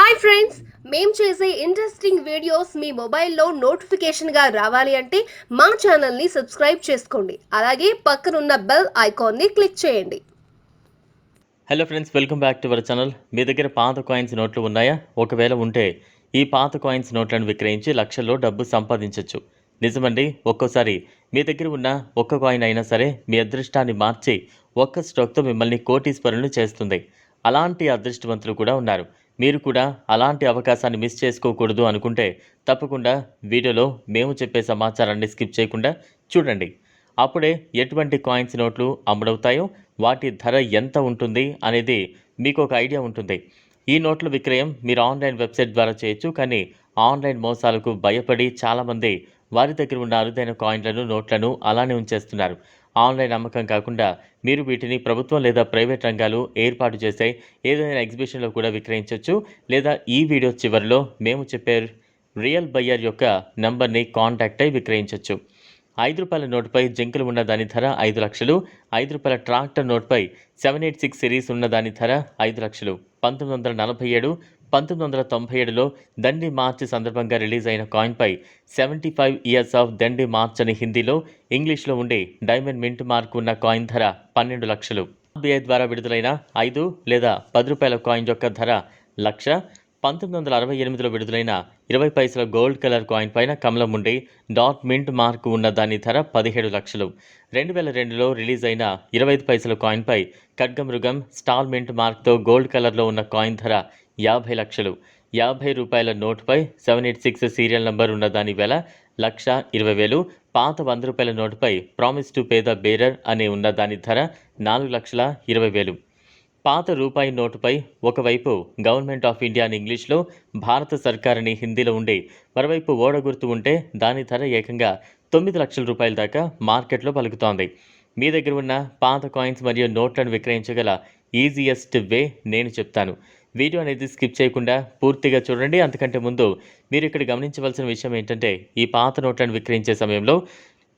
Hi friends, మేము చేసే interesting videos మీ మొబైల్లో నోటిఫికేషన్గా రావాలి అంటే మా ఛానల్ని సబ్స్క్రైబ్ చేసుకోండి. అలాగే పక్కనున్న బెల్ ఐకాన్ని క్లిక్ చేయండి. Hello friends, welcome back to our channel. మీ దగ్గర పాత కాయిన్స్ నోట్లు ఉన్నాయా? ఒకవేళ ఉంటే ఈ పాత కాయిన్స్ నోట్లను విక్రయించి లక్షల్లో డబ్బు సంపాదించవచ్చు. నిజమండి, ఒక్కోసారి మీ దగ్గర ఉన్న ఒక్క కాయిన్ అయినా సరే మీ అదృష్టాన్ని మార్చి ఒక్క స్ట్రోక్తో మిమ్మల్ని కోటీశ్వరులను చేస్తుంది. అలాంటి అదృష్టవంతులు కూడా ఉన్నారు. మీరు కూడా అలాంటి అవకాశాన్ని మిస్ చేసుకోకూడదు అనుకుంటే తప్పకుండా వీడియోలో మేము చెప్పే సమాచారాన్ని స్కిప్ చేయకుండా చూడండి. అప్పుడే ఎటువంటి కాయిన్స్ నోట్లు అమ్ముడవుతాయో, వాటి ధర ఎంత ఉంటుంది అనేది మీకు ఒక ఐడియా ఉంటుంది. ఈ నోట్ల విక్రయం మీరు ఆన్లైన్ వెబ్సైట్ ద్వారా చేయొచ్చు. కానీ ఆన్లైన్ మోసాలకు భయపడి చాలామంది వారి దగ్గర ఉన్న అరుదైన కాయిన్లను, నోట్లను అలానే ఉంచేస్తున్నారు. ఆన్లైన్ అమ్మకం కాకుండా మీరు వీటిని ప్రభుత్వం లేదా ప్రైవేట్ రంగాలు ఏర్పాటు చేసే ఏదైనా ఎగ్జిబిషన్లో కూడా విక్రయించవచ్చు. లేదా ఈ వీడియో చివరిలో మేము చెప్పే రియల్ బయ్యర్ యొక్క నంబర్ని కాంటాక్ట్ అయి విక్రయించవచ్చు. ₹5 నోటుపై జింకలు ఉన్న దాని ధర 5 లక్షలు. ₹5 ట్రాక్టర్ నోట్పై 786 సిరీస్ ఉన్న దాని ధర 5 లక్షలు. 1947, 1997లో దండి మార్చ్ సందర్భంగా రిలీజ్ అయిన కాయిన్పై 75 ఇయర్స్ ఆఫ్ దండి మార్చ్ అని హిందీలో, ఇంగ్లీష్లో ఉండి డైమండ్ మింట్ మార్క్ ఉన్న కాయిన్ ధర 12 లక్షలు. ఆర్బీఐ ద్వారా విడుదలైన 5 లేదా ₹10 కాయిన్ యొక్క ధర లక్ష. 1968లో విడుదలైన 20 పైసల గోల్డ్ కలర్ కాయిన్ పైన కమలం ఉండి డాట్ మింట్ మార్క్ ఉన్న దాని ధర 17 లక్షలు. 2002లో రిలీజ్ అయిన 25 పైసల కాయిన్పై ఖడ్గమృగం స్టాల్ మింట్ మార్క్తో గోల్డ్ కలర్లో ఉన్న కాయిన్ ధర 50 లక్షలు. ₹50 నోటుపై 786 సీరియల్ నంబర్ ఉన్న దాని వెల ₹1,20,000. పాత ₹100 నోటుపై promise to pay the bearer అనే ఉన్న దాని ధర ₹4,20,000. పాత రూపాయి నోటుపై ఒకవైపు గవర్నమెంట్ ఆఫ్ ఇండియా అని ఇంగ్లీష్లో, భారత సర్కార్ అని హిందీలో ఉండి మరోవైపు ఓడ గుర్తు ఉంటే దాని ధర ఏకంగా ₹9 లక్షల దాకా మార్కెట్లో పలుకుతోంది. మీ దగ్గర ఉన్న పాత కాయిన్స్ మరియు నోట్లను విక్రయించగల ఈజియెస్ట్ వే నేను చెప్తాను. వీడియో అనేది స్కిప్ చేయకుండా పూర్తిగా చూడండి. అంతకంటే ముందు మీరు ఇక్కడ గమనించవలసిన విషయం ఏంటంటే, ఈ పాత నోట్లను విక్రయించే సమయంలో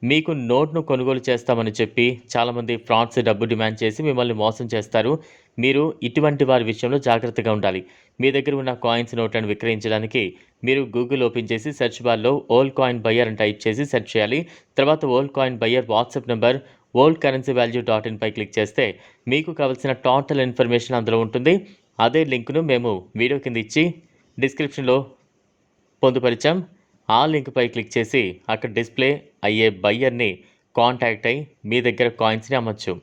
మీకు నోట్ను కొనుగోలు చేస్తామని చెప్పి చాలామంది ఫ్రాడ్స్ డబ్బు డిమాండ్ చేసి మిమ్మల్ని మోసం చేస్తారు. మీరు ఇటువంటి వారి విషయంలో జాగ్రత్తగా ఉండాలి. మీ దగ్గర ఉన్న కాయిన్స్ నోట్లను విక్రయించడానికి మీరు గూగుల్ ఓపెన్ చేసి సెర్చ్ బార్లో ఓల్డ్ కాయిన్ బయ్యర్ అని టైప్ చేసి సెర్చ్ చేయాలి. తర్వాత old coin buyer WhatsApp number oldcurrencyvalue.in పై క్లిక్ చేస్తే మీకు కావాల్సిన టోటల్ ఇన్ఫర్మేషన్ అందులో ఉంటుంది. అదే లింక్ను మేము వీడియో కింద ఇచ్చి డిస్క్రిప్షన్లో పొందుపరిచాం. ఆ లింక్పై క్లిక్ చేసి అక్కడ డిస్ప్లే అయ్యే బయ్యర్ని కాంటాక్ట్ అయ్యి మీ దగ్గర కాయిన్స్ని అమ్మచ్చు.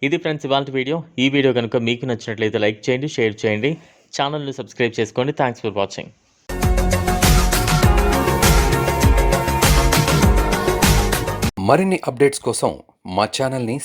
ఇది ఫ్రెండ్స్ ఇవాళ వీడియో. ఈ వీడియో కనుక మీకు నచ్చినట్లయితే లైక్ చేయండి, షేర్ చేయండి, ఛానల్ని సబ్స్క్రైబ్ చేసుకోండి. Thanks for watching. మరిన్ని అప్డేట్స్ కోసం మా ఛానల్ని